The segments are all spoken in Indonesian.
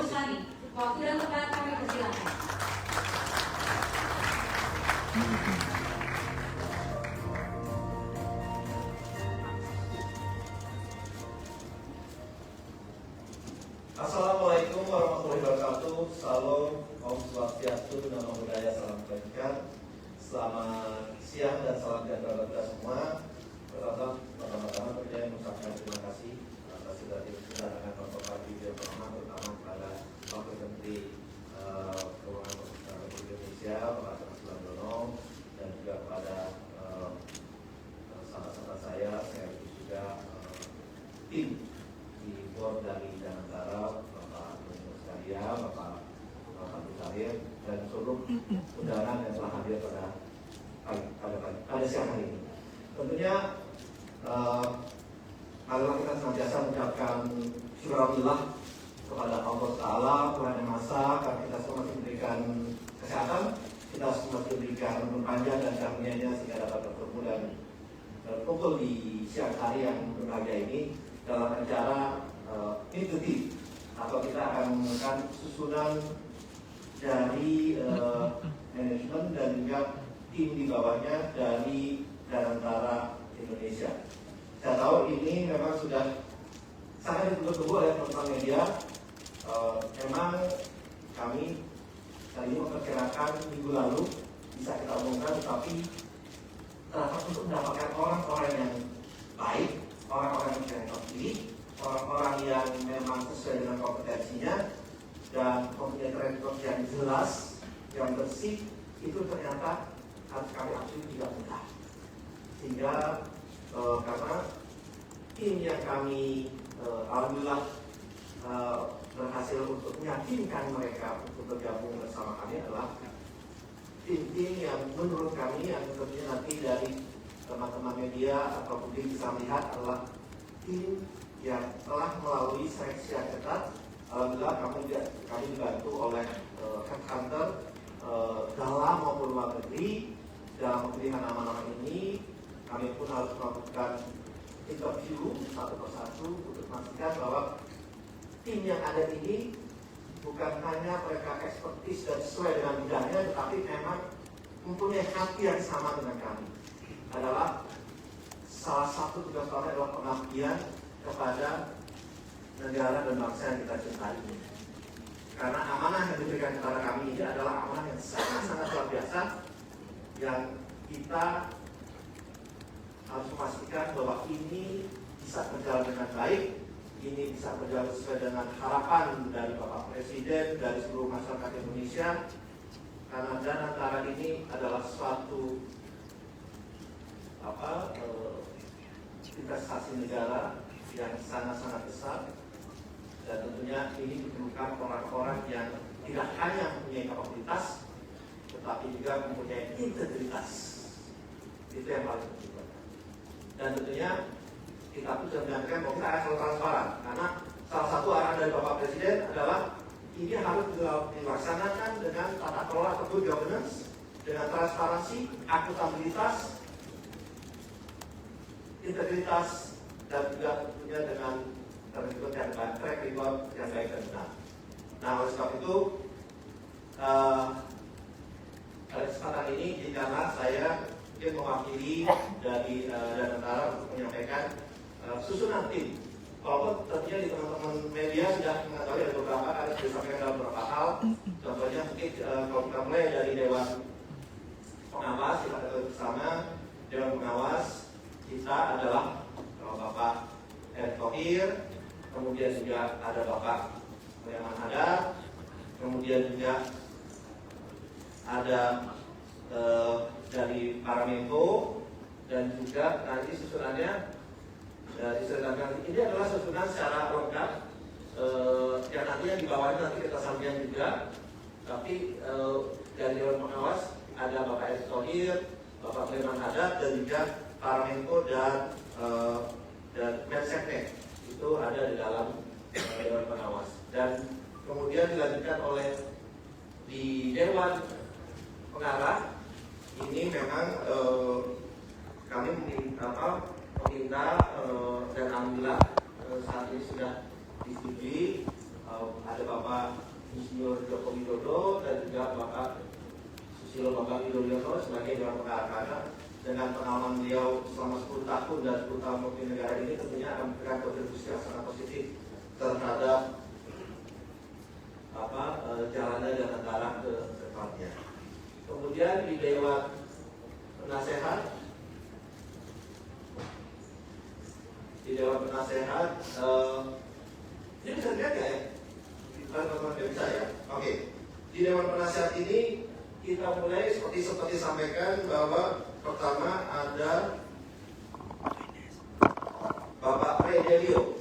Rusani. Waktu dan tempat kami persilakan. Assalamualaikum warahmatullahi wabarakatuh. Salam, Om Swastiastu, Namo Buddhaya, salam kebajikan. Selamat siang dan salam sejahtera kita semua. Pertama-tama saya mengucapkan terima kasih atas sudah diselenggarakan Bapak Video Pertama, terutama kepada Wakil Menteri Keuangan Republik Indonesia, Bapak Agus Sulandono, dan juga kepada sahabat-sahabat saya juga tim di board dari Danantara, Bapak Gubernur sekalian, Bapak Tahir, dan seluruh undangan yang telah hadir pada siang hari ini. Tentunya marilah kita senantiasa mengucapkan syukur alhamdulillah kepada Allah Ta'ala, Tuhan Yang Maha Esa, karena kita semua masih diberikan kesehatan, kita semua masih diberikan umur panjang dan karunia-Nya sehingga dapat bertemu dan berkumpul di siang hari yang berbahagia ini dalam acara intuitif, atau kita akan menggunakan susunan dari manajemen dan juga tim di bawahnya dari Danantara Indonesia. Saya tahu ini memang sudah sangat ditunggu-tunggu oleh teman-teman media. Memang kami tadi memperkirakan minggu lalu bisa kita umumkan, tetapi terdapat untuk mendapatkan orang-orang yang baik, orang-orang yang terpilih, orang-orang yang memang sesuai dengan kompetensinya dan mempunyai track record yang jelas, yang bersih, itu ternyata harus kami akui tidak mudah. Sehingga karena tim yang kami alhamdulillah berhasil untuk meyakinkan mereka untuk bergabung bersama kami adalah tim-tim yang menurut kami, yang tentunya nanti dari teman-teman media atau publik bisa melihat, adalah tim yang telah melalui seleksi yang ketat. Alhamdulillah kami dibantu oleh headhunter dalam maupun luar negeri dalam pemilihan nama-nama ini. Kami pun harus melakukan interview satu persatu untuk memastikan bahwa tim yang ada ini bukan hanya mereka ekspertis dan sesuai dengan bidangnya, tetapi memang mempunyai hati yang sama dengan kami. Adalah salah satu tugas kami adalah pengabdian kepada negara dan bangsa yang kita cintai ini. Karena amanah yang diberikan kepada kami ini adalah amanah yang sangat-sangat luar biasa, yang kita harus memastikan bahwa ini bisa berjalan dengan baik, ini bisa berjalan sesuai dengan harapan dari Bapak Presiden, dari seluruh masyarakat Indonesia. Karena Danantara ini adalah suatu investasi negara yang sangat-sangat besar, dan tentunya ini diperlukan orang-orang yang tidak hanya mempunyai kapabilitas, tetapi juga mempunyai integritas. Itu yang paling penting. Dan tentunya kita pun sudah menyampaikan bahwa kita akan selalu transparan, karena salah satu arahan dari Bapak Presiden adalah ini harus dilaksanakan dengan tata kelola atau good governance, dengan transparansi, akuntabilitas, integritas, dan juga tentunya dengan track record yang baik dan benar. Nah, oleh sebab itu pada kesempatan ini, karena saya mungkin mewakili dari Danantara untuk menyampaikan susunan tim. Walaupun tentunya di teman-teman media sudah mengetahui ada beberapa, ada disampaikan dalam beberapa hal. Contohnya mungkin kalau kita mulai dari Dewan Pengawas, kita ketahui bersama Dewan Pengawas kita adalah Bapak Erick Thohir, kemudian juga ada Bapak Sulaiman Hadar, kemudian juga ada dari para Menko, dan juga nanti susunannya ini adalah susunan secara lengkap yang nantinya di bawahnya nanti kita sampaikan juga. Tapi dari Dewan Pengawas ada Bapak Erick Thohir, Bapak Sulaiman Hadar, dan juga para Menko dan Menseknek itu ada di dalam Dewan Pengawas. Dan kemudian dilanjutkan oleh di Dewan Pengarah. Ini memang kami meminta dan alhamdulillah saat ini sudah disetujui. Ada Bapak Susilo Bambang Yudhoyono sebagai Dewan Pengarah karena dengan pengalaman beliau selama 10 tahun dan 10 tahun memimpin negara ini tentunya akan memberikan kontribusi yang sangat positif terhadap jalannya dan negara ke depannya. Kemudian di Dewan Penasehat, ini bisa dilihat ya? Teman-teman bisa ya? Oke. Di Dewan Penasehat ini kita mulai seperti sampaikan bahwa pertama ada Bapak Redelio.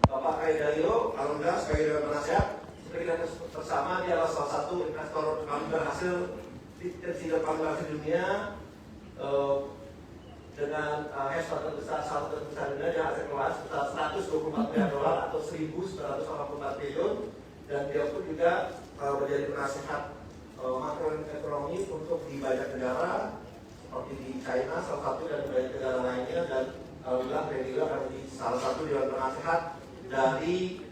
Bapak Redelio, alhamdulillah sebagai Dewan Penasehat, seperti kita bersama dia adalah salah satu investor paling berhasil di dunia dengan ekspor terbesar dunia yang aset keluar sebesar 124 miliar dolar atau 1.984 triliun, dan dia pun juga menjadi penasehat makroekonomi untuk di banyak negara seperti di China salah satu dan banyak negara lainnya, dan alhamdulillah dia juga akan menjadi salah satu dewan penasehat dari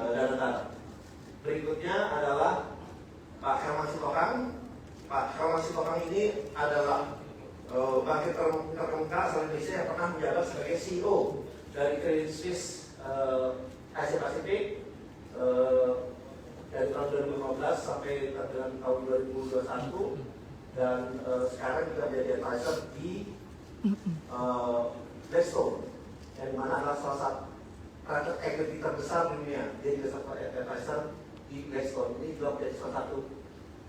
Danantara. Berikutnya adalah Pak Herman Sitohang. Pak Herman Sitohang ini adalah bangkit terkemuka asal Indonesia yang pernah menjabat sebagai CEO dari Credit Suisse Asia Pasifik dari tahun 2015 sampai tahun 2021, dan sekarang juga menjadi advisor di Blackstone, yang mana adalah salah satu private equity terbesar di dunia. Dia juga satu advisor di Blackstone. Ini juga menjadi salah satu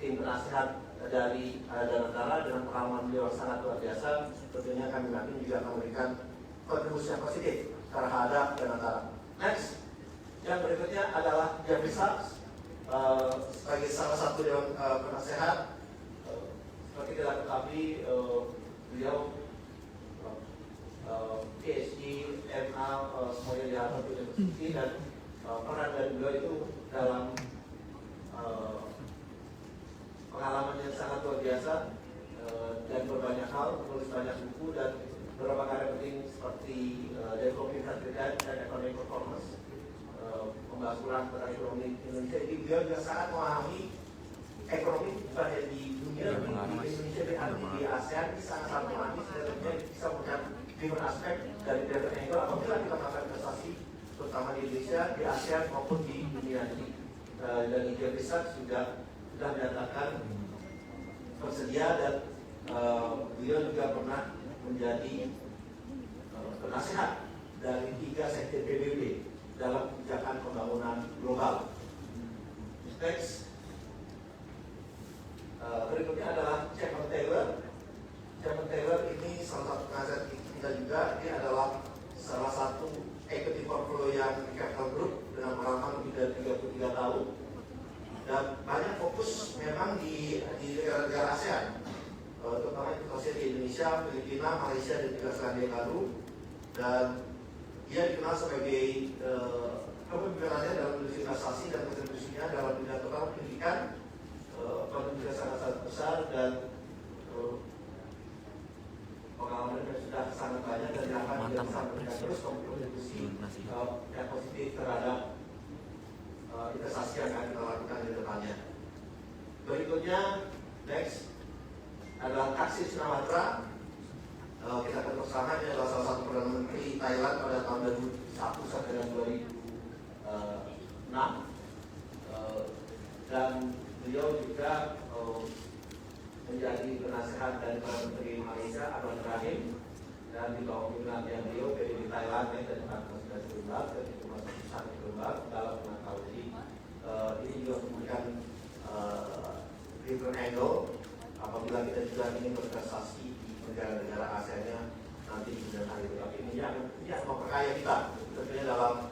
tim penasehat dari Danantara dengan pengalaman beliau sangat luar biasa. Tentunya kami yakin juga akan memberikan kontribusi yang positif terhadap Danantara. Next, yang berikutnya adalah Jeffrey Sachs sebagai salah satu dewan penasehat. Seperti kita ketahui, beliau PhD, MA, semuanya di Harvard University, dan peran dari beliau itu dalam pengalaman yang sangat luar biasa dan berbanyak hal, menulis banyak buku dan beberapa karya penting seperti Developing Country Guide dan Economic Performance, membahas ulang tentang ekonomi Indonesia. Jadi beliau juga sangat memahami ekonomi bukan hanya di dunia, di Indonesia dan di ASEAN. Ini sangat memahami sebenarnya bisa melihat different aspek dari different angle apabila kita melakukan investasi, terutama di Indonesia, di ASEAN maupun di dunia ini. Dan Jeffrey Sachs juga sudah menyatakan bersedia, dan beliau juga pernah menjadi penasehat dari 3 sektor PBB dalam kebijakan pembangunan global. Next, berikutnya adalah Chapman Taylor. Chapman Taylor ini salah satu penasehat kita juga. Dia adalah salah satu equity portfolio yang di Capital Group dengan pengalaman lebih dari 33 tahun, dan banyak fokus memang di negara-negara ASEAN, terutama di Indonesia, Filipina, Malaysia, dan juga Selandia Baru. Dan dia dikenal sebagai kepemimpinannya dalam industri investasi dan kontribusinya dalam dunia total pendidikan kontribusinya sangat besar, dan pengalaman yang sudah sangat banyak, dan akan bisa memberikan terus kontribusi yang positif terhadap investasi yang akan kita lakukan di depannya. Berikutnya, next adalah Thaksin Shinawatra. Kita akan bersama, ini adalah salah satu Perdana Menteri Thailand pada tahun 2001 sampai dengan 2006, dan beliau juga menjadi penasehat dari Perdana Menteri Malaysia Anwar Ibrahim, dan di bawah pimpinan beliau PDB Thailand yang dari tahun 1912 ke 1919 dalam menangkal. Jadi ini juga memberikan different angle apabila kita juga ingin berinvestasi di negara-negara ASEAN nanti di kemudian hari. Tapi ini yang memperkaya kita tentunya dalam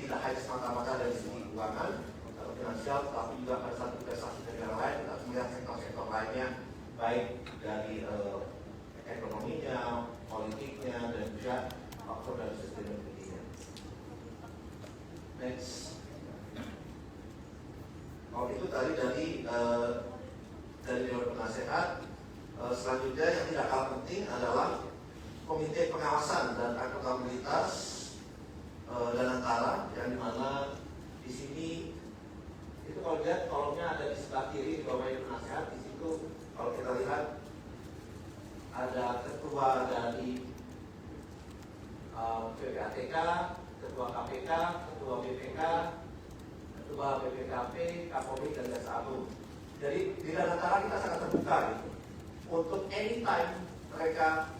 tidak hanya semata-mata dari segi keuangan atau finansial, tapi juga pada saat investasi ke negara lain kita melihat sektor-sektor lainnya, baik dari ekonominya, politiknya, dan juga faktor dari sustainability-nya. Next. Itu tadi dari Dewan Penasehat. Selanjutnya yang tidak kalah penting adalah Komite Pengawasan dan Akuntabilitas Danantara, yang dimana di sini lihat kolomnya ada di sebelah kiri, domain penasehat. Di situ kalau kita lihat ada ketua dari PPATK, ketua KPK, ketua BPK, ketua BPKP, Kapolri dan Jaksa Agung. Jadi di Danantara kita sangat terbuka gitu. Untuk anytime mereka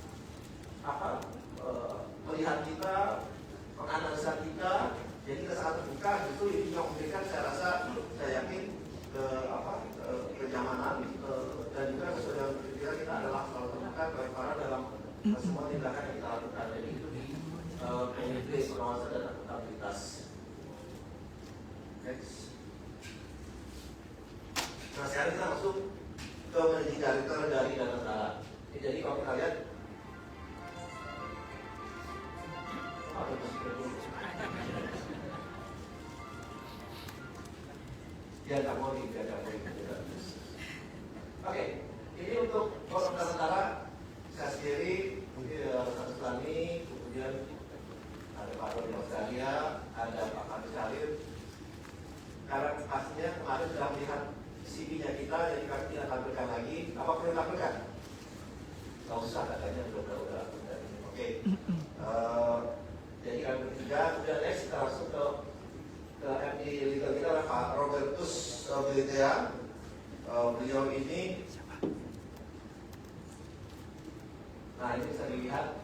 melihat kita, menganalisa kita, jadi kita sangat terbuka. Itu yang memberikan saya rasa, saya yakin kenyamanan dan juga kesudahan berpikir kita adalah selalu terbuka para dalam semua tindakan yang kita lakukan. Jadi itu di komite pengawasan dan akuntabilitas. Next. Nah sekarang kita masuk ke managing director dari Danantara. Jadi kalau kita lihat dia nggak mau dijaga. Oke, ini untuk orang Danantara saya sendiri, Satu Sulani, kemudian ada Pak Dodi Australia, ada Pak Fadil Salim. Karena pastinya kemarin sudah melihat CV-nya kita, jadi kami tidak tampilkan lagi. Apa perlu tampilkan? Nggak usah katanya, udah. Oke. Jadi kami bertiga, kemudian next kita langsung ke MD legal kita adalah Pak Robertus Belitea. Beliau ini, nah ini bisa dilihat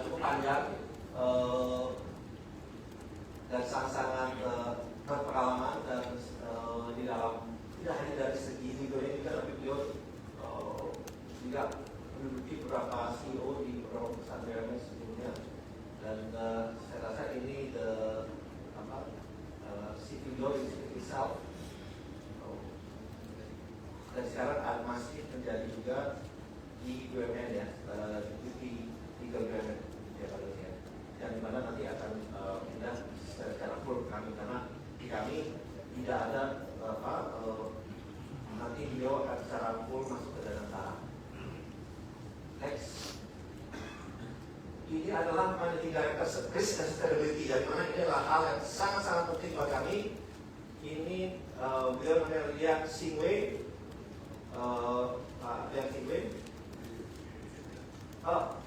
cukup panjang dan sangat-sangat berpengalaman dan di dalam tidak hanya dari segi legalnya juga, tapi beliau juga menduduki beberapa CEO di beberapa perusahaan BUMN sebelumnya. Dan saya rasa ini CV beliau ini itself. Dan sekarang masih menjadi juga di BUMN ya, di legal BUMN ya Pak Dodi ya. Yang dimana nanti akan pindah secara full kami, karena di kami tidak ada nanti beliau akan secara full masuk ke Danantara. Next. Ini adalah managing director risk and sustainability, yang mana ini adalah hal yang sangat-sangat penting buat kami. Ini beliau namanya Liang Xingwei. Liang Xingwei.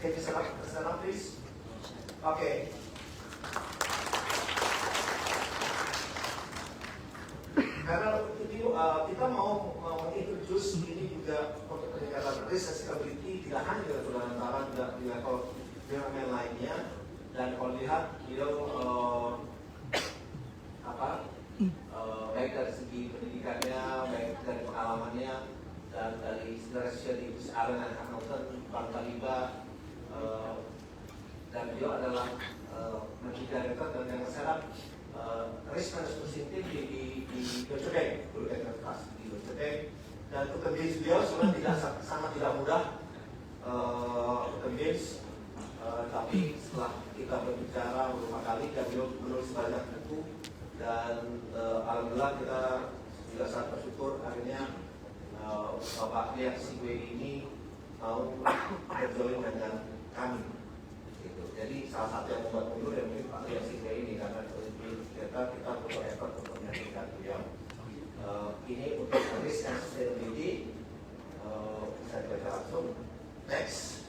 Can you stand up please? Okay. Karena ini kita mau introduce ini juga untuk peningkatan risk and sustainability, tidak hanya di level Danantara, juga di level BUMN lainnya. Dan kalau lihat beliau baik dari segi pendidikannya, baik dari pengalamannya, dan dari sebenarnya di Allen & Hamilton, Bank Taliba, dan beliau adalah managing director dan yang sekarang risk management team di Deutsche Bank, dulu di Deutsche Bank. Dan pekerjaan beliau sebenarnya sangat tidak mudah pekerjaan. Tapi setelah kita berbicara beberapa kali dan beliau menulis banyak buku, dan alhamdulillah kita juga sangat bersyukur akhirnya Bapak Liang Xingwei ini mau berjoin dengan kami. Gitu. Jadi salah satu yang membuat mundur dan mungkin Pak Liang Xingwei ini, karena kita perlu effort untuk meyakinkan beliau. Ini untuk risk and sustainability. Saya baca langsung. Next.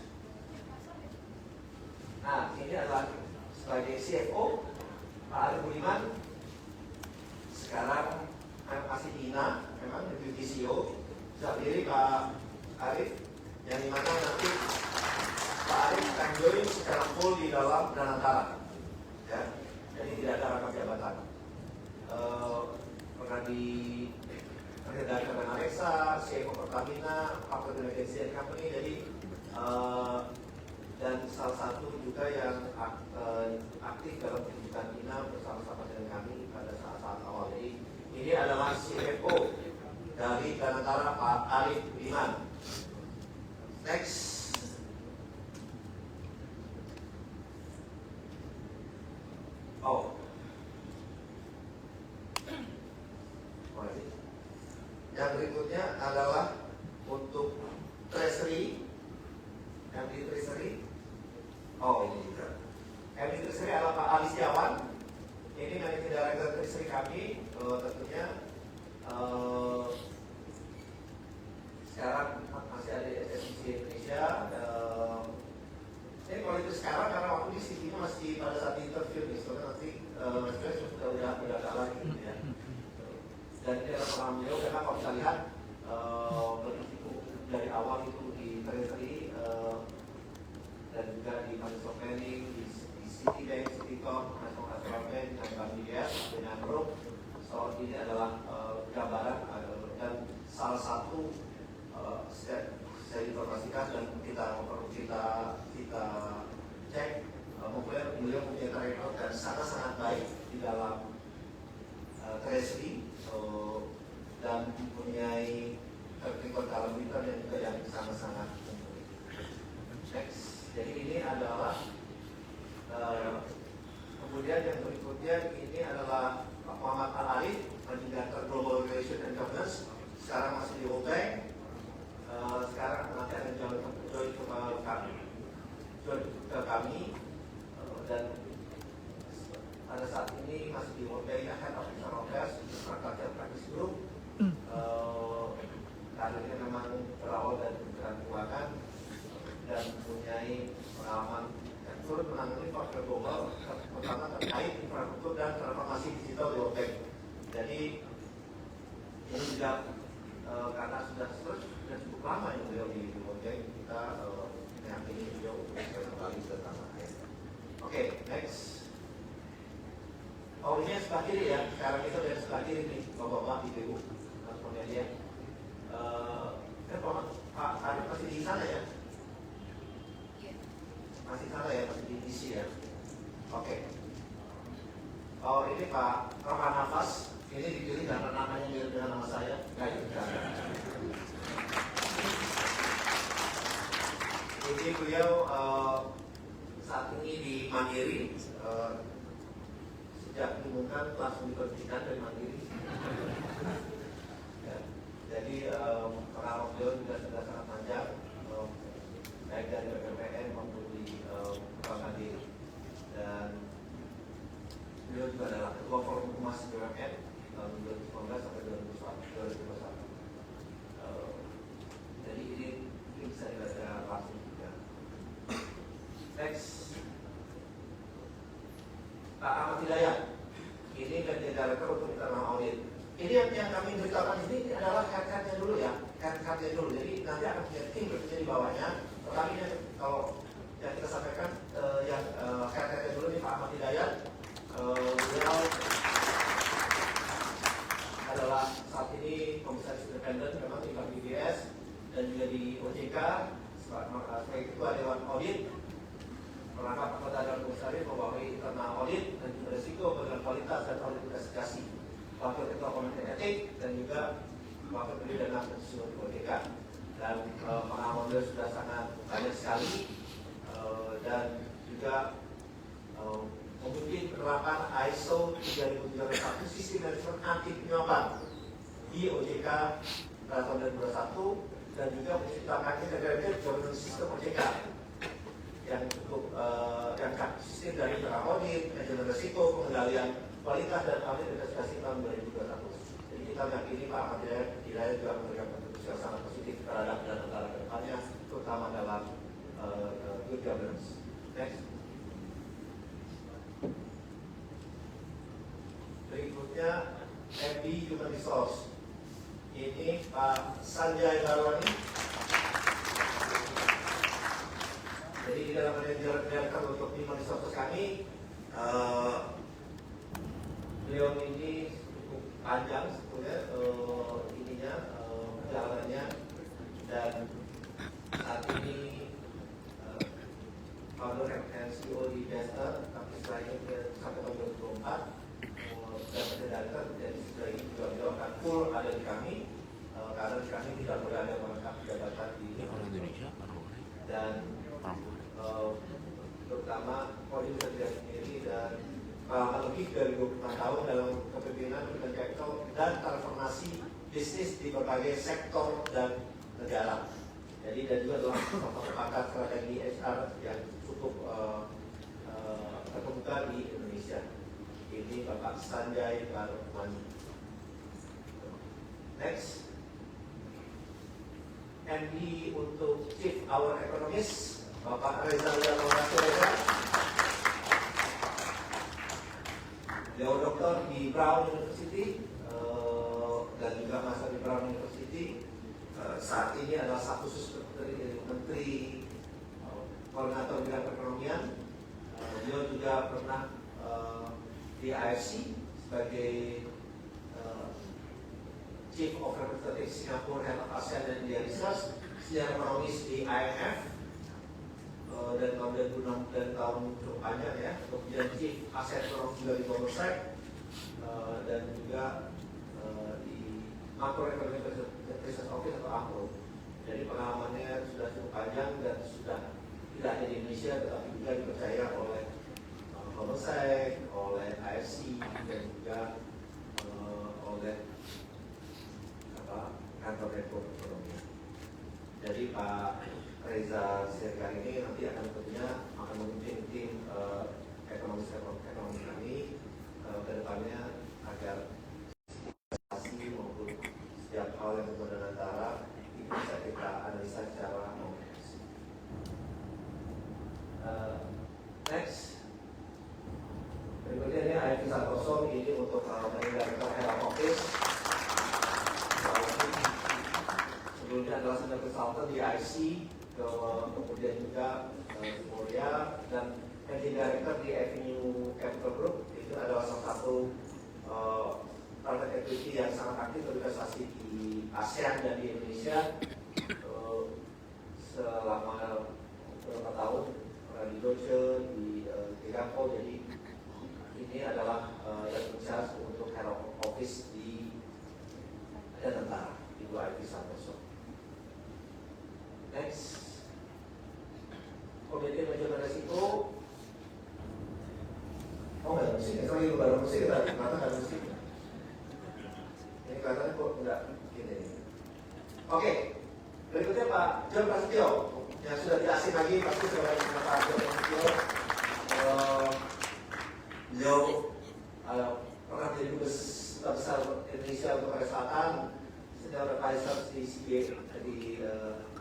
Nah, ini adalah sebagai CFO Pak Arif Budiman. Sekarang masih Ina, memang deputy CEO. Sudah diri Pak Arif, yang dimana nanti Pak Arif akan join secara full di dalam Danantara. Ya, jadi tidak ada rangkap jabatan. Pernah di dari Kementerian Alexa, CFO Pertamina, Upper Delegation Company. Jadi dan salah satu juga yang aktif dalam pendidikan INA bersama-sama dengan kami pada saat-saat awal. Jadi ini adalah CFO dari Danantara, Pak Arif Budiman. Next. Yang berikutnya adalah untuk treasury. MD Treasury. Ini juga. MD Treasury adalah Pak Ali Setiawan. Ini managing director Treasury kami. Tentunya bisa lihat dari awal itu di Treasury dan juga di Financial Planning, di Citibank, Citicorp, National Bank, dan Bank BDS dengan Group. So ini adalah gambaran dan salah satu saya informasikan dan kita cek beliau punya track record dan sangat baik di dalam Treasury dan mempunyai track dalam return yang juga yang sangat mumpuni. Next, jadi ini adalah kemudian yang berikutnya ini adalah Pak Muhammad Al-Arif, Managing Director Global Relations and Governance, sekarang masih di World Bank. Sekarang nanti akan join ke kami dan pada saat ini masih di World Bank Head of External Affairs, Infrastructure Practice Group. Karirnya memang berawal dari Kementerian Keuangan dan mempunyai pengalaman yang turut menangani faktor global pertama terkait infrastruktur dan transformasi digital di World Bank. Jadi ini juga karena sudah cukup lama yang beliau di World Bank, kita meyakini beliau bisa kembali ke tanah air. Oke, next. Oh ini yang sebelah kiri ya, sekarang itu dari sebelah kiri nih, bapak-bapak di BU, transportnya dia. Pak Arif masih di sana ya? Masih sana ya, masih di DC ya? Oke. Oh ini Pak Rohan Nafas, ini dipilih karena namanya mirip dengan nama saya. Ini beliau saat ini di Mandiri, sejak diumumkan langsung diberhentikan dari Mandiri. Ya, jadi pengalaman beliau juga sudah sangat panjang, baik dari BPN maupun di Bank Mandiri, dan beliau juga adalah Ketua Forum Humas BUMN tahun 2019 sampai 2021. Jadi ini bisa dibaca langsung juga. Next, Pak Ahmad Hidayat, ini Managing Director untuk internal audit. Ini yang kami beritahukan di sini adalah head-headnya dulu ya, head-headnya dulu. Jadi nanti akan punya tim bekerja di bawahnya. Tetapi kalau yang kita sampaikan yang head-headnya dulu nih Pak Ahmad Hidayat, beliau adalah saat ini komisaris independen memang di Bank BDS dan juga di OJK sebagai ketua Dewan Audit, merangkap anggota dan komisaris membawahi internal audit dan juga risiko dengan kualitas dan audit investigasi, wakil ketua komite etik dan juga wakil pendiri dan pensiun di OJK. Dan pengalaman beliau sudah sangat banyak sekali dan juga memimpin penerapan ISO 3001 sistem manajemen anti penyuapan di OJK tahun 2021 dan juga menciptakan integrated governance sistem OJK yang cukup yang sistem dari audit, manajemen risiko, pengendalian kualitas dan audit investigasi tahun 2021. Jadi kita yakini Pak Ahmad Hidayat juga memberikan kontribusi yang sangat positif terhadap dan negara ke depannya, terutama dalam good governance. Next. Berikutnya MD Human Resource. Ini Pak Sanjay Barwani. Jadi di dalam Director untuk Human Resources kami, beliau ini cukup panjang sebetulnya perjalanannya, dan saat ini founder and CEO di Bester, tapi setelah ini sampai tahun 2024 dan berdasarkan jadi sudah ini juga beliau akan full ada di kami karena di kami tidak boleh ada merangkap jabatan di Indonesia dan terutama Poli bekerja sendiri dan lebih dari 25 tahun dalam kepemimpinan human capital dan transformasi bisnis di berbagai sektor dan negara. Jadi dan juga dalam pakar strategi HR yang cukup terkemuka di Indonesia. Ini Bapak Sanjay Barwani. Next, MD untuk Chief Our Economist Bapak Reza Reza. Beliau doktor di Brown University dan juga master di Brown University saat ini adalah staf khusus dari Menteri Koordinator Bidang Perekonomian. Beliau juga pernah di AFC sebagai Chief of Representative Singapore, Head of ASEAN dan India Research, sejarah ekonomis di IMF, dan tahun 2006 dan tahun cukup panjang ya. Kemudian Chief Asset Economics juga di Goldman Sachs, dan juga di Macroeconomic Research Office atau AMRO. Jadi pengalamannya sudah cukup panjang dan sudah tidak hanya di Indonesia tetapi juga dipercaya oleh Goldman Sachs, oleh AFC dan juga oleh kantor Direktur Ekonomi. Jadi Pak Reza Siregar ini nanti akan tentunya akan memimpin tim ekonomi kami ke depannya agar investasi maupun setiap hal yang berhubungan antara itu bisa kita analisa secara komprehensif. Next, berikutnya ini Aify Santoso, ini untuk meninggalkan Head of Office. Sebelumnya adalah senior consultant di IC, kemudian juga Korea, dan managing director di Avenue Capital Group. Itu adalah salah satu private equity yang sangat aktif berinvestasi di ASEAN dan di Indonesia selama beberapa tahun, di Deutsche, di Tigapo. Jadi ini adalah yang berbicara untuk Head of Office di tentara, Ibu Aify Santoso. Next, Komite Manajemen Risiko. Oh nggak musik, kalau baru musik kita katakan musik. Ini kelihatannya kok enggak gini. Oke, berikutnya Pak John Prasetyo yang sudah tidak asing lagi, pasti sudah banyak Pak John Prasetyo. Beliau pernah menjadi dubes besar Indonesia untuk Korea Selatan, senior advisor di CBA di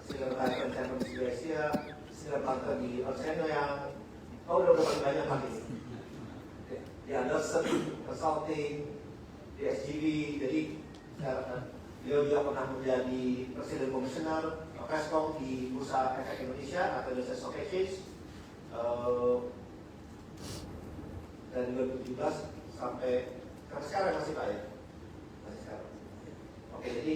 senior advisor Chairman di Asia, senior advisor di Oceano yang udah paling banyak lagi. Di Anderson Consulting, di SGV, jadi beliau juga pernah menjadi Presiden Komisioner Prescom di Bursa Efek Indonesia atau Indonesia Stock Exchange dari 2017 sampai sekarang masih Pak ya? Masih sekarang. Oke, jadi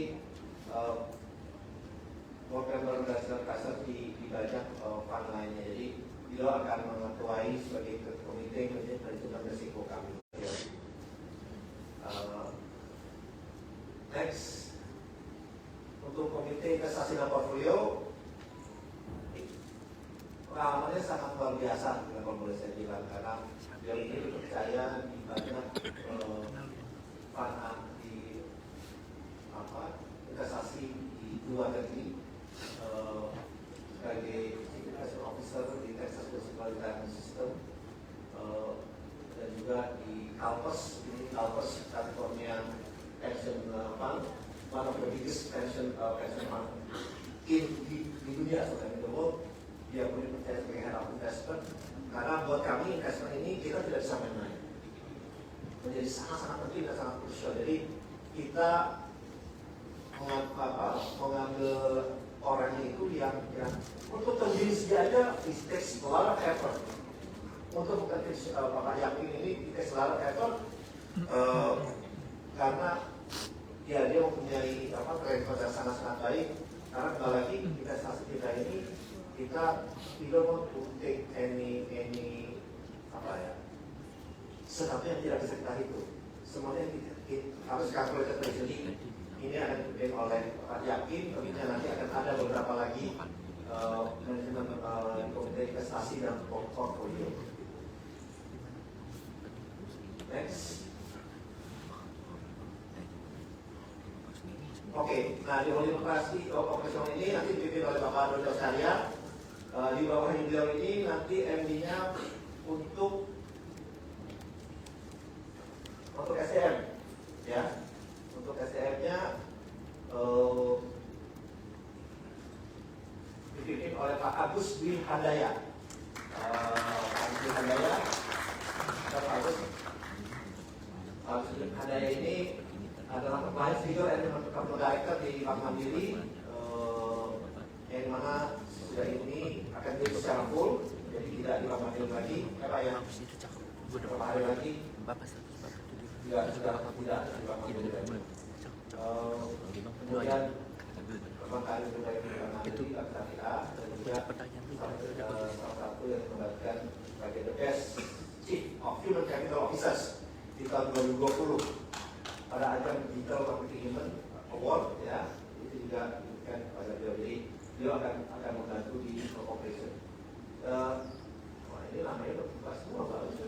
program dasar di banyak fund lainnya. Jadi beliau akan mengetuai sebagai komite manajemen risiko kami. Next, untuk komite investasi dan portfolio, pengalamannya sangat luar biasa kalau boleh saya bilang, karena beliau ini dipercaya di banyak fund di investasi di luar negeri sebagai Chief Investment Officer di Texas Municipal Retirement System, dan juga di Calpers, ini Calpers California Pension Fund, one of the biggest pension fund di dunia sebenarnya the world. Dia punya percaya sebagai head of investment, karena buat kami investment ini kita tidak bisa main-main, menjadi sangat-sangat penting dan sangat krusial. Jadi kita mengambil orangnya itu yang untuk terdiri saja it takes a lot of effort. Untuk Bapak Yakin ini it takes a lot of effort, karena ya dia mempunyai track yang sangat-sangat baik. Karena kembali lagi investasi kita ini kita tidak mau take any sesuatu yang tidak bisa kita hitung. Semuanya kita harus calculated presently. Ini akan dipimpin oleh Pak Yakin, kemudian nanti akan ada beberapa lagi manajemen komite investasi dan portfolio. Next. Oke, nah di holding operasional ini nanti dipimpin oleh Bapak Dodo Sarya. Di bawah beliau ini nanti MD-nya untuk SDM, ya. Untuk SDM-nya dipimpin oleh Pak Agus Dwi Handaya. Agus Dwi Handaya, Pak Agus Dwi Handaya ini adalah compliance figure and capital director di Bank Mandiri. Habis itu cakep. Gue udah beberapa hari lagi bapak status bapak tuh di juga sudah tidak dibangun Iya, lebih baik. bener. Cakep, cakep. Lagi bang, lu Kemudian aja. Kata gue, memang kali terbaik di mana Itu. di syariah dan juga Punya pertanyaan tuh, salah satu yang dikembangkan sebagai the best chief of human capital officers di tahun 2020 pada ajang digital marketing human award ya, itu juga diberikan kepada beliau. Jadi beliau akan membantu di operation. Wah ini namanya udah buka semua bagus.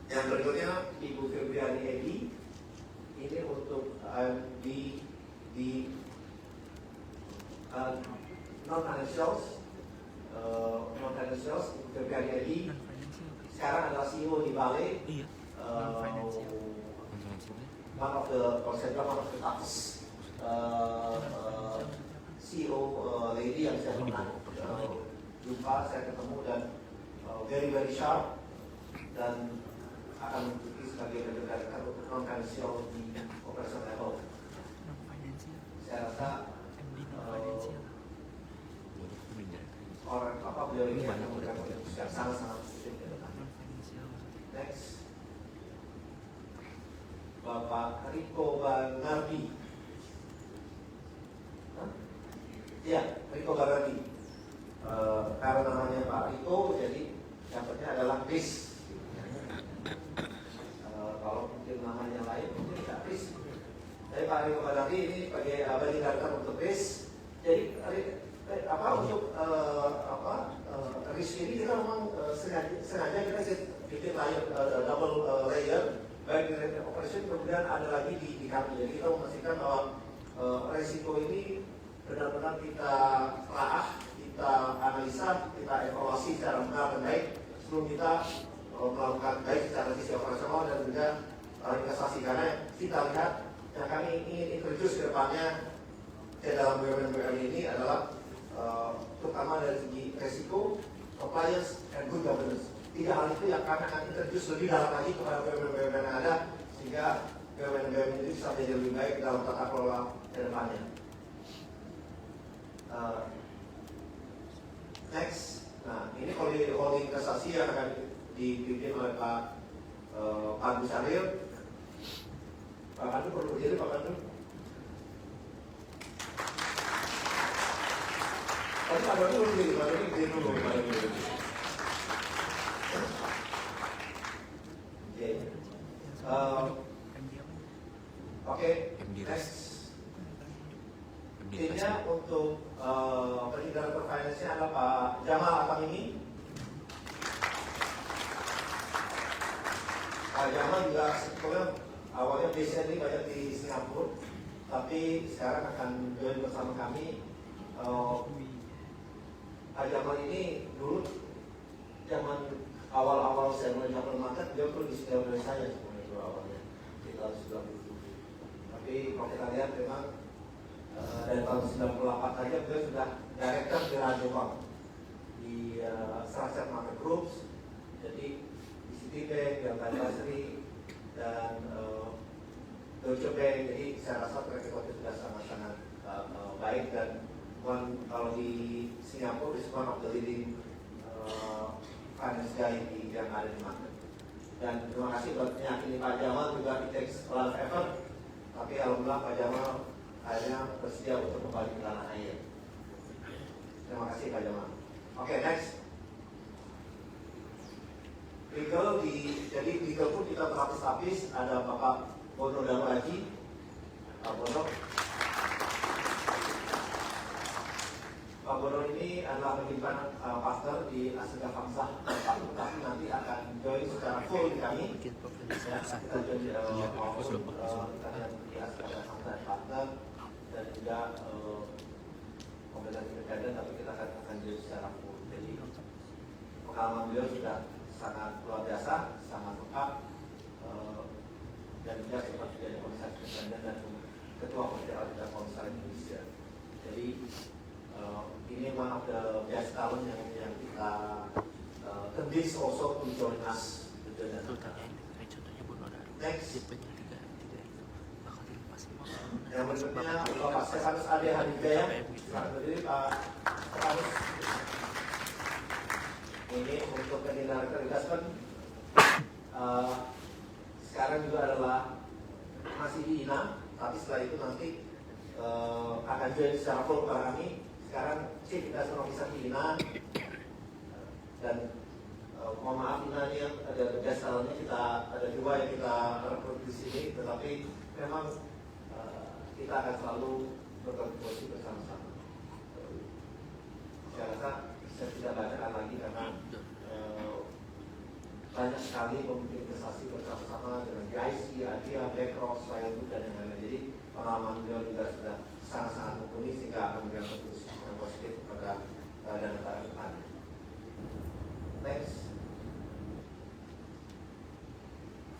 Yang berikutnya Ibu Febriani Edi, ini untuk di non-financials, non-financials Ibu Febriani Edi sekarang adalah CEO di Bale. Iya. One of the toughest CEO lady yang saya pernah jumpa, saya ketemu dan very sharp dan akan menjadi sebagai director untuk non-financial di operational level. Saya rasa orang apa beliau ini akan memberikan kontribusi yang sangat positif ke depan. Next, Bapak Riko Banardi. Iya, Riko Banardi. Karena namanya Pak Riko, jadi dapatnya adalah Chris. Kalau mungkin namanya lain, mungkin tidak Chris. Tapi Pak Riko Banardi ini sebagai abadi director untuk Chris. Jadi untuk Chris ini kita memang sengaja kita bikin layer double layer. Baik di operation kemudian ada lagi di kami. Jadi kita memastikan bahwa resiko ini benar-benar kita telah, kita analisa, kita evaluasi secara benar dan baik sebelum kita melakukan baik secara sisi operasional dan juga investasi. Karena kita lihat yang kami ingin introduce ke depannya dalam BUMN ini adalah terutama dari segi resiko, compliance, and good governance. Tiga hal itu yang kami akan introduce lebih dalam lagi kepada BUMN yang ada sehingga BUMN itu bisa menjadi lebih baik dalam tata kelola ke depannya. Next, nah ini holding investasi yang akan dipimpin oleh Pak Pandu Syaril. Pak Pandu perlu berdiri, Pak Pandu. Tapi Pak Pandu perlu berdiri, Pak Pandu berdiri dulu. Oke, next. Intinya untuk peninggalan perfinance-nya ada Pak Jamal Atang ini. Pak Jamal juga sebetulnya awalnya base ini banyak di Singapura, tapi sekarang akan join bersama kami. Pak Jamal ini dulu zaman awal-awal saya mulai capital market, dia perlu di setiap dari saya sebenarnya itu awalnya di tahun 97. Tapi kalau kita lihat memang dari tahun 98 saja beliau sudah director di Radio Bank di Structured Market Groups, jadi di Citibank, Delta Industri dan Deutsche Bank. Jadi saya rasa track recordnya sudah sangat baik dan kalau di Singapura is one of the leading finance guy yang ada di market. Dan terima kasih buat meyakini Pak Jamal juga it takes a lot of effort, tapi alhamdulillah Pak Jamal akhirnya bersedia untuk kembali ke tanah air. Terima kasih Pak Jamal. Oke, next. Jadi legal pun kita berlapis-lapis. Ada Bapak Bono Darwaji. Pak Bono. Pak Bono ini adalah penyimpanan partner di Asega Famsah, tapi nanti akan join secara full di kami. Ya, kita join di Asega Famsah partner dan juga komunitas independen, tapi kita akan join secara full. Jadi pengalaman beliau sudah sangat luar biasa, sangat lengkap, dan juga sempat menjadi komisaris independen dan ketua komite auditor komisaris Indonesia. Jadi ini one of the best talent yang kita convince also to join us. Next. Yang berikutnya Bapak Stefanus Ade Hadijaya. Selamat berdiri Pak Stefanus. ini untuk pengendara kerjasama sekarang juga adalah masih di INA, tapi setelah itu nanti akan join secara full ke kami. Sekarang Chief Investment Officer di INA dan mohon maaf INA ini yang ada tugas salahnya kita ada dua yang kita rekrut di sini, tetapi memang kita akan selalu berkontribusi bersama-sama. Saya rasa saya tidak bacakan lagi karena banyak sekali pemimpin investasi bersama-sama dengan GIC, Adia, BlackRock, Swayam, dan yang lainnya. Jadi pengalaman beliau juga sudah sangat-sangat mumpuni sehingga akan memberikan kontribusi yang positif kepada dana negara ke depan. Next.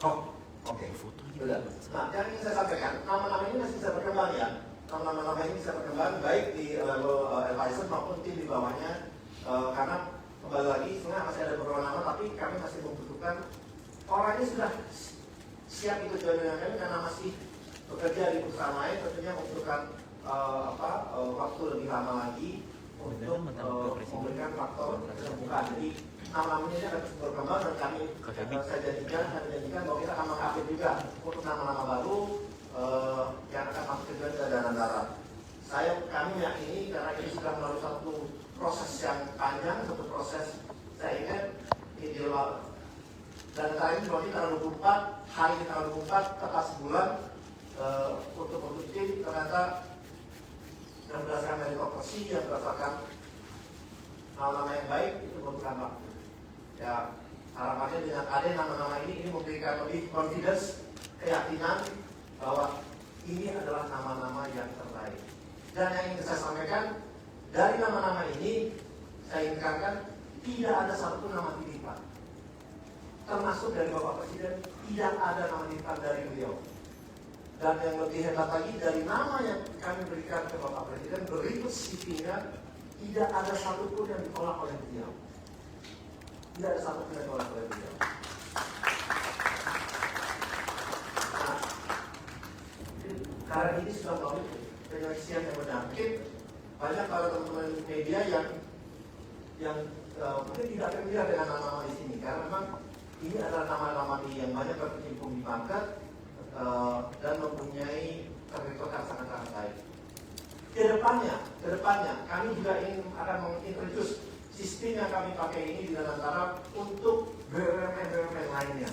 Oh, oke. Sudah. Nah, yang ingin saya sampaikan, nama-nama ini masih bisa berkembang ya. Nama-nama ini bisa berkembang baik di level advisor maupun tim di bawahnya, karena kembali lagi sebenarnya masih ada beberapa nama, tapi kami masih membutuhkan orang ini sudah siap ikut join dengan kami karena masih bekerja di perusahaan lain, tentunya membutuhkan waktu lebih lama lagi untuk memberikan faktor keterbukaan. Jadi nama-nama ini akan terus berkembang dan saya janjikan bahwa kita akan mengupdate juga untuk nama-nama baru yang akan masuk ke dana darat. Kami meyakini karena ini sudah melalui satu proses yang panjang, satu proses saya ingat ideal dan kali ini berarti tanggal 24, hari ini tanggal 24 tepat sebulan untuk produktif ternyata yang berdasarkan meritokrasi yang berdasarkan nama-nama yang baik itu membutuhkan waktu. Ya harapannya dengan ada nama-nama ini memberikan lebih confidence, keyakinan bahwa ini adalah nama-nama yang terbaik. Dan yang ingin saya sampaikan, dari nama-nama ini, saya inginkan tidak ada satupun nama titipan. Termasuk dari Bapak Presiden, tidak ada nama titipan dari beliau. Dan yang lebih hebat lagi, dari nama yang kami berikan ke Bapak Presiden, berikut CV-nya, tidak ada satupun yang ditolak oleh beliau. Tidak ada satupun yang ditolak oleh beliau. Nah, karena ini sudah melalui penyeleksian yang menangkit, banyak para teman-teman media yang mungkin tidak familiar dengan nama-nama di sini karena memang ini adalah nama-nama yang banyak berkecimpung di market dan mempunyai track yang sangat-sangat baik. Kedepannya kami juga akan mengintroduce sistem yang kami pakai ini di dalam antara untuk BUMN lainnya,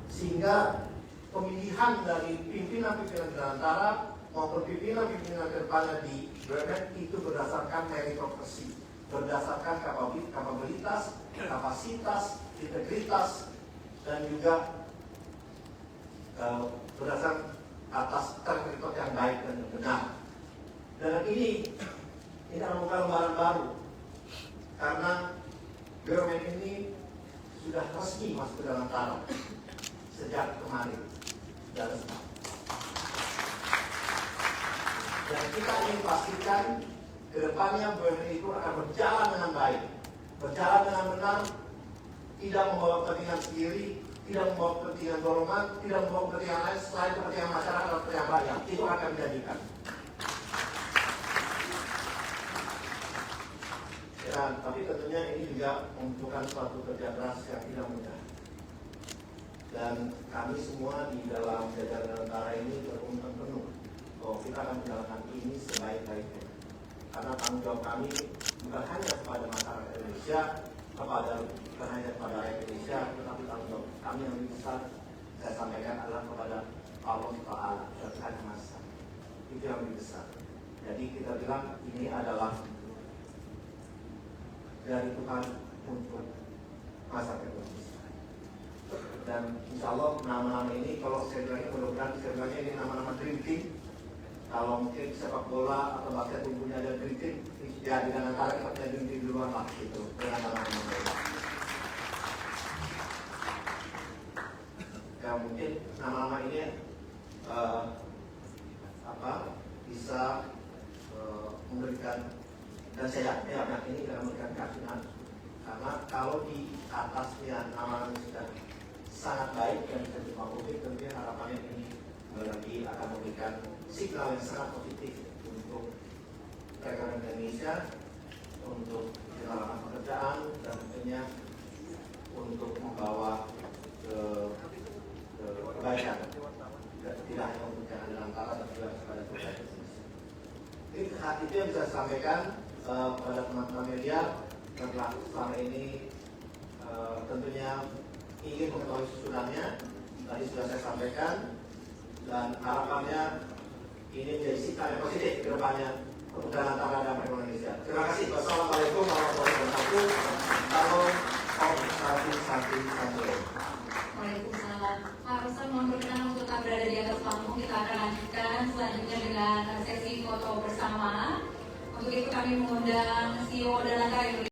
sehingga pemilihan dari pimpinan-pimpinan di antara maupun pimpinan-pimpinan ke depannya di BUMN itu berdasarkan meritokrasi, berdasarkan kapabilitas, kapasitas, integritas, dan juga berdasarkan atas track record yang baik dan benar. Dan ini akan membuka lembaran baru karena BUMN ini sudah resmi masuk ke dalam taraf sejak kemarin dan kita ingin pastikan ke depannya BUMN itu akan berjalan dengan baik, berjalan dengan benar, tidak membawa kepentingan sendiri, tidak membawa kepentingan golongan, tidak membawa kepentingan lain selain kepentingan masyarakat atau kepentingan rakyat. Itu akan dijadikan. Ya, tapi tentunya ini juga membutuhkan suatu kerja keras yang tidak mudah. Dan kami semua di dalam jajaran antara ini berkomitmen penuh bahwa kita akan menjalankan ini sebaik-baiknya. Karena tanggung jawab kami bukan hanya kepada masyarakat Indonesia, bukan hanya kepada rakyat Indonesia, tetapi tanggung jawab kami yang lebih besar, saya sampaikan adalah kepada Allah Ta'ala dan Tuhan Yang Maha Esa. Itu yang lebih besar. Jadi kita bilang ini adalah dari Tuhan untuk masyarakat Indonesia. Dan insya Allah nama-nama ini kalau saya bilangnya mudah-mudahan saya bilangnya ini nama-nama dream team. Kalau mungkin sepak bola atau basket punya ada dream team, ya dengan antara kita punya dream team duluan lah gitu dengan nama-nama ini. Ya mungkin nama-nama ini bisa memberikan, dan saya yakin ini akan memberikan keyakinan karena kalau di atasnya nama ini sudah sangat baik dan bisa diterima publik, tentunya harapannya ini lagi akan memberikan signal yang sangat positif untuk perekonomian Indonesia, untuk menghasilkan lapangan pekerjaan dan tentunya untuk membawa kebaikan, tidak hanya untuk yang dalam kala tapi juga kepada pekerjaan bisnis. Itu yang bisa saya sampaikan kepada teman-teman media yang telah selama ini tentunya ingin mengetahui susunannya. Tadi sudah saya sampaikan dan harapannya ini menjadi sikap yang positif ke depannya untuk dalam tangga dan perekonomian Indonesia. Terima kasih. Wassalamualaikum warahmatullahi wabarakatuh. Salam Sati. Waalaikumsalam. Pak Ruslan, mohon berkenan untuk tetap berada di atas panggung. Kita akan lanjutkan selanjutnya dengan sesi foto bersama.